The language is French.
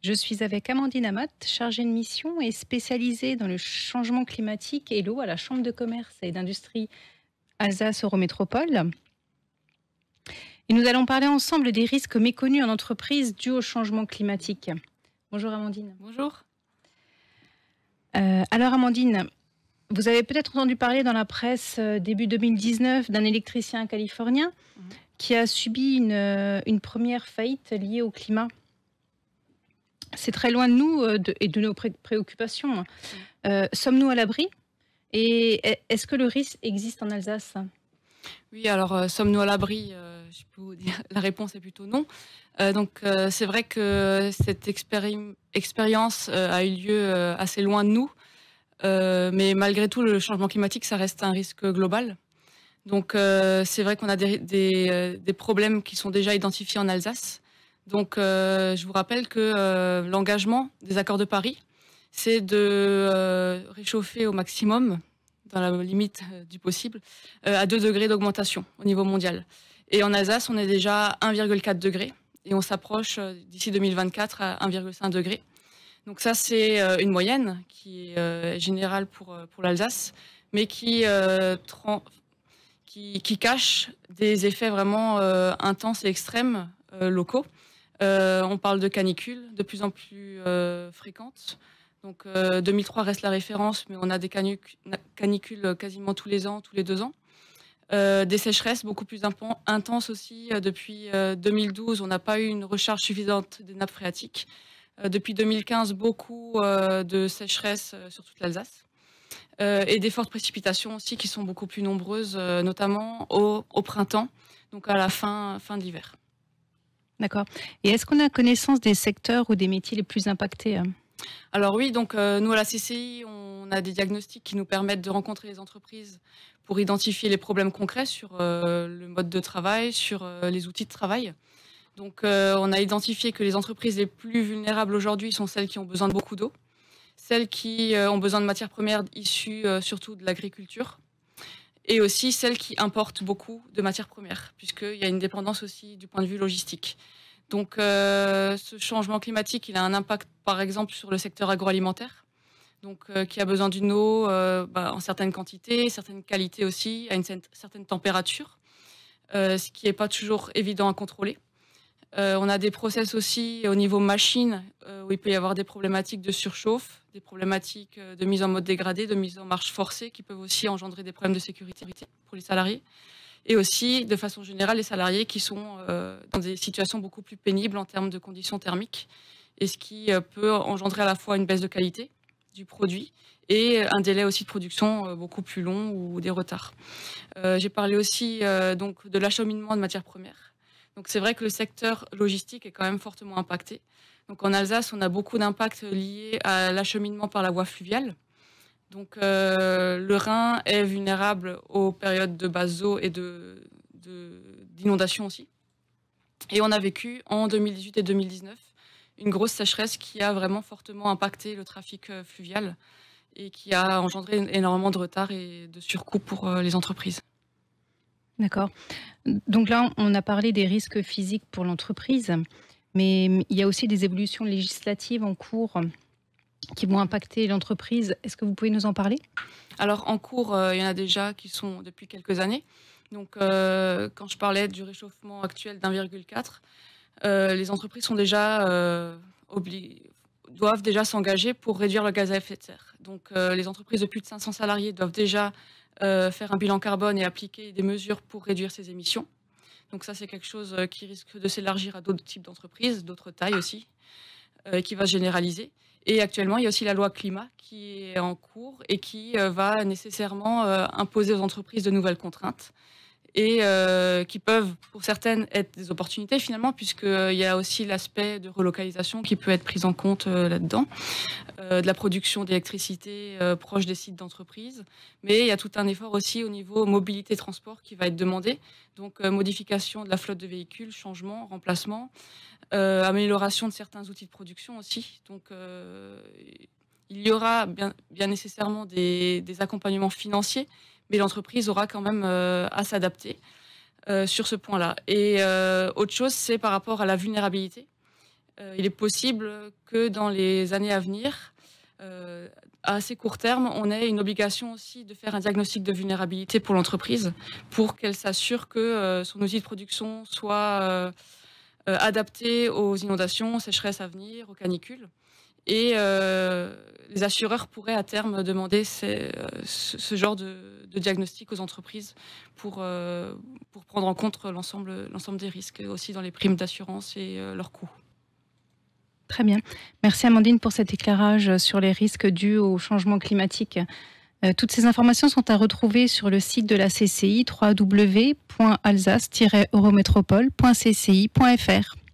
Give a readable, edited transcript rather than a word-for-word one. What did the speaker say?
Je suis avec Amandine Amat, chargée de mission et spécialisée dans le changement climatique et l'eau à la Chambre de commerce et d'industrie Alsace Eurométropole. Et nous allons parler ensemble des risques méconnus en entreprise dus au changement climatique. Bonjour Amandine. Bonjour. Alors Amandine, vous avez peut-être entendu parler dans la presse début 2019 d'un électricien californien qui a subi une première faillite liée au climat. C'est très loin de nous et de nos préoccupations. Sommes-nous à l'abri? Et est-ce que le risque existe en Alsace? Oui, alors sommes-nous à l'abri? Je peux vous dire, la réponse est plutôt non. C'est vrai que cette expérience a eu lieu assez loin de nous, mais malgré tout, le changement climatique, ça reste un risque global. Donc c'est vrai qu'on a des problèmes qui sont déjà identifiés en Alsace. Donc je vous rappelle que l'engagement des accords de Paris, c'est de réchauffer au maximum, dans la limite du possible, à 2 degrés d'augmentation au niveau mondial. Et en Alsace, on est déjà à 1,4 degré et on s'approche d'ici 2024 à 1,5 degré. Donc ça, c'est une moyenne qui est générale pour l'Alsace, mais qui cache des effets vraiment intenses et extrêmes locaux. On parle de canicules de plus en plus fréquentes. Donc 2003 reste la référence, mais on a des canicules quasiment tous les ans, tous les 2 ans. Des sécheresses beaucoup plus intenses aussi. Depuis 2012, on n'a pas eu une recharge suffisante des nappes phréatiques. Depuis 2015, beaucoup de sécheresses sur toute l'Alsace. Et des fortes précipitations aussi qui sont beaucoup plus nombreuses, notamment au printemps, donc à la fin de l'hiver. D'accord. Et est-ce qu'on a connaissance des secteurs ou des métiers les plus impactés? Alors oui, donc nous à la CCI, on a des diagnostics qui nous permettent de rencontrer les entreprises pour identifier les problèmes concrets sur le mode de travail, sur les outils de travail. Donc on a identifié que les entreprises les plus vulnérables aujourd'hui sont celles qui ont besoin de beaucoup d'eau, celles qui ont besoin de matières premières issues surtout de l'agriculture, et aussi celles qui importent beaucoup de matières premières, puisqu'il y a une dépendance aussi du point de vue logistique. Donc ce changement climatique, il a un impact par exemple sur le secteur agroalimentaire, donc qui a besoin d'une eau en certaines quantités, certaines qualités aussi, à une certaine température, ce qui n'est pas toujours évident à contrôler. On a des process aussi au niveau machine, où il peut y avoir des problématiques de surchauffe, des problématiques de mise en mode dégradé, de mise en marche forcée, qui peuvent aussi engendrer des problèmes de sécurité pour les salariés. Et aussi, de façon générale, les salariés qui sont dans des situations beaucoup plus pénibles en termes de conditions thermiques, et ce qui peut engendrer à la fois une baisse de qualité du produit et un délai aussi de production beaucoup plus long ou des retards. J'ai parlé aussi donc de l'acheminement de matières premières. Donc c'est vrai que le secteur logistique est quand même fortement impacté. Donc en Alsace, on a beaucoup d'impacts liés à l'acheminement par la voie fluviale. Donc le Rhin est vulnérable aux périodes de basse eau et d'inondation aussi. Et on a vécu en 2018 et 2019 une grosse sécheresse qui a vraiment fortement impacté le trafic fluvial et qui a engendré énormément de retard et de surcoûts pour les entreprises. D'accord. Donc là, on a parlé des risques physiques pour l'entreprise, mais il y a aussi des évolutions législatives en cours qui vont impacter l'entreprise. Est-ce que vous pouvez nous en parler? Alors en cours, il y en a déjà qui sont depuis quelques années. Donc quand je parlais du réchauffement actuel d'1,4, les entreprises sont déjà doivent déjà s'engager pour réduire le gaz à effet de serre. Donc les entreprises de plus de 500 salariés doivent déjà faire un bilan carbone et appliquer des mesures pour réduire ces émissions. Donc ça, c'est quelque chose qui risque de s'élargir à d'autres types d'entreprises, d'autres tailles aussi, qui va se généraliser. Et actuellement, il y a aussi la loi climat qui est en cours et qui va nécessairement imposer aux entreprises de nouvelles contraintes et qui peuvent, pour certaines, être des opportunités finalement, puisqu'il y a aussi l'aspect de relocalisation qui peut être pris en compte là-dedans, de la production d'électricité proche des sites d'entreprise. Mais il y a tout un effort aussi au niveau mobilité et transport qui va être demandé, donc modification de la flotte de véhicules, changement, remplacement, amélioration de certains outils de production aussi. Donc il y aura bien nécessairement des accompagnements financiers, mais l'entreprise aura quand même à s'adapter sur ce point-là. Et autre chose, c'est par rapport à la vulnérabilité. il est possible que dans les années à venir, à assez court terme, on ait une obligation aussi de faire un diagnostic de vulnérabilité pour l'entreprise pour qu'elle s'assure que son outil de production soit adapté aux inondations, aux sécheresses à venir, aux canicules. Et les assureurs pourraient à terme demander ce genre de diagnostic aux entreprises pour prendre en compte l'ensemble des risques, aussi dans les primes d'assurance et leurs coûts. Très bien. Merci Amandine pour cet éclairage sur les risques dus au changement climatique. Toutes ces informations sont à retrouver sur le site de la CCI, www.alsace-eurométropole.cci.fr.